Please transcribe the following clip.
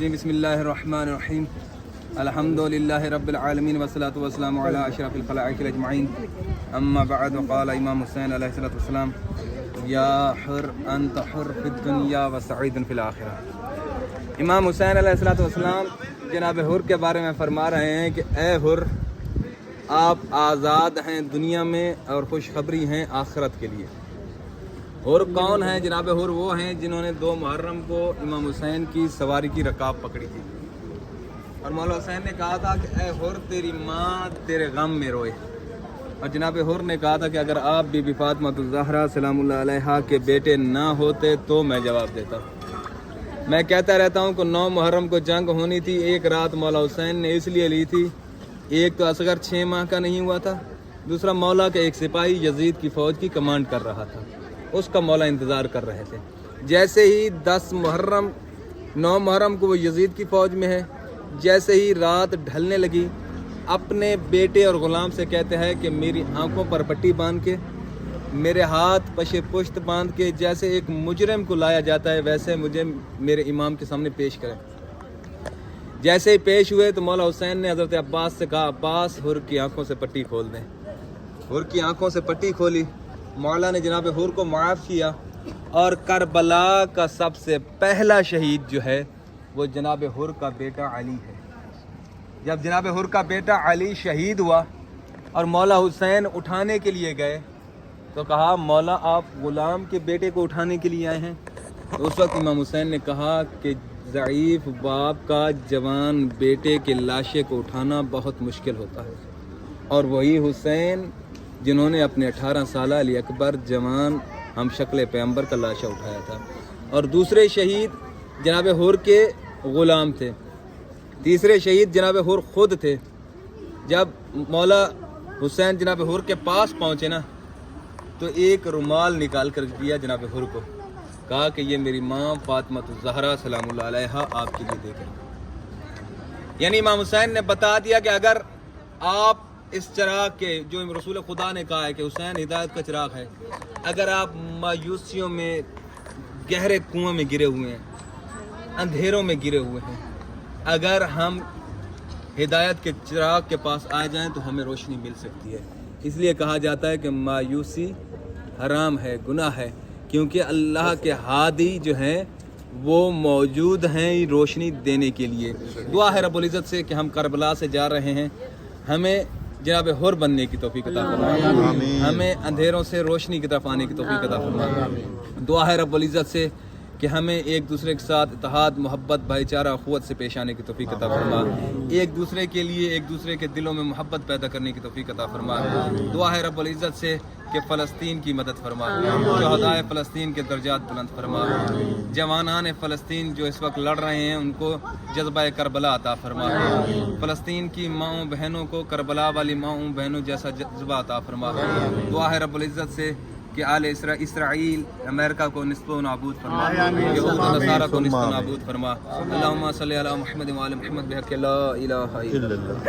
بسم اللہ الرحمن الرحیم الحمدللہ رب العالمین والصلاة والسلام علی اشرف الخلائق اجمعین اما بعد وقال امام حسین علیہ الصلوۃ والسلام یا حر انت حر فی الدنیا وسعید فی الآخرہ۔ امام حسین علیہ الصلوۃ والسلام جناب حر کے بارے میں فرما رہے ہیں کہ اے حر، آپ آزاد ہیں دنیا میں اور خوشخبری ہیں آخرت کے لیے۔ حر کون ہیں؟ جناب حر وہ ہیں جنہوں نے 2 محرم کو امام حسین کی سواری کی رکاب پکڑی تھی، اور مولا حسین نے کہا تھا کہ اے حر، تیری ماں تیرے غم میں روئے، اور جناب حر نے کہا تھا کہ اگر آپ بی بی فاطمہ الزہرا سلام اللہ علیہا کے بیٹے نہ ہوتے تو میں جواب دیتا۔ میں کہتا رہتا ہوں کہ 9 محرم کو جنگ ہونی تھی، ایک رات مولا حسین نے اس لیے لی تھی، ایک تو اصغر 6 ماہ کا نہیں ہوا تھا، دوسرا مولا کے ایک سپاہی یزید کی فوج کی کمانڈ کر رہا تھا، اس کا مولا انتظار کر رہے تھے۔ جیسے ہی 9 محرم کو وہ یزید کی فوج میں ہے، جیسے ہی رات ڈھلنے لگی، اپنے بیٹے اور غلام سے کہتے ہیں کہ میری آنکھوں پر پٹی باندھ کے، میرے ہاتھ پشے پشت باندھ کے، جیسے ایک مجرم کو لایا جاتا ہے ویسے مجھے میرے امام کے سامنے پیش کریں۔ جیسے ہی پیش ہوئے تو مولا حسین نے حضرت عباس سے کہا، عباس، حر کی آنکھوں سے پٹی کھول دیں۔ حر کی آنکھوں سے پٹی کھولی، مولا نے جناب حر کو معاف کیا، اور کربلا کا سب سے پہلا شہید جو ہے وہ جناب حر کا بیٹا علی ہے۔ جب جناب حر کا بیٹا علی شہید ہوا اور مولا حسین اٹھانے کے لیے گئے تو کہا، مولا آپ غلام کے بیٹے کو اٹھانے کے لیے آئے ہیں؟ تو اس وقت امام حسین نے کہا کہ ضعیف باپ کا جوان بیٹے کے لاشے کو اٹھانا بہت مشکل ہوتا ہے، اور وہی حسین جنہوں نے اپنے 18 سالہ علی اکبر جوان ہم شکل پیغمبر کا لاشا اٹھایا تھا۔ اور دوسرے شہید جناب حر کے غلام تھے، تیسرے شہید جناب حر خود تھے۔ جب مولا حسین جناب حر کے پاس پہنچے نا تو ایک رومال نکال کر دیا جناب حر کو، کہا کہ یہ میری ماں فاطمہ الزہرا سلام اللہ علیہا آپ کے لیے دے گئی۔ یعنی امام حسین نے بتا دیا کہ اگر آپ اس چراغ کے، جو رسول خدا نے کہا ہے کہ حسین ہدایت کا چراغ ہے، اگر آپ مایوسیوں میں گہرے کنویں میں گرے ہوئے ہیں، اندھیروں میں گرے ہوئے ہیں، اگر ہم ہدایت کے چراغ کے پاس آ جائیں تو ہمیں روشنی مل سکتی ہے۔ اس لیے کہا جاتا ہے کہ مایوسی حرام ہے، گناہ ہے، کیونکہ اللہ کے ہادی جو ہیں وہ موجود ہیں روشنی دینے کے لیے۔ دعا ہے رب العزت سے کہ ہم کربلا سے جا رہے ہیں، ہمیں جناب حر بننے کی توفیق عطا فرمائے، ہمیں اندھیروں سے روشنی کی طرف آنے کی توفیق عطا فرمائے۔ دعا ہے رب العزت سے کہ ہمیں ایک دوسرے کے ساتھ اتحاد، محبت، بھائی چارہ، اخوت سے پیش آنے کی توفیق عطا فرمائے، ایک دوسرے کے لیے ایک دوسرے کے دلوں میں محبت پیدا کرنے کی توفیق عطا فرمائے۔ دعا ہے رب العزت سے کہ فلسطین کی مدد فرمائے، شہدائے فلسطین کے درجات بلند فرمائے، جوانان فلسطین جو اس وقت لڑ رہے ہیں ان کو جذبہ کربلا عطا فرمائے، فلسطین کی ماؤں بہنوں کو کربلا والی ماؤں بہنوں جیسا جذبہ عطا فرمائے۔ دعا ہے رب العزت سے کہ آل اسرائیل امریکہ کو نصف و نابود فرما، یہود و نصارہ کو نصف و نابود فرما۔ اللہم صلی علی محمد و آل محمد بحق لا الہ الا اللہ۔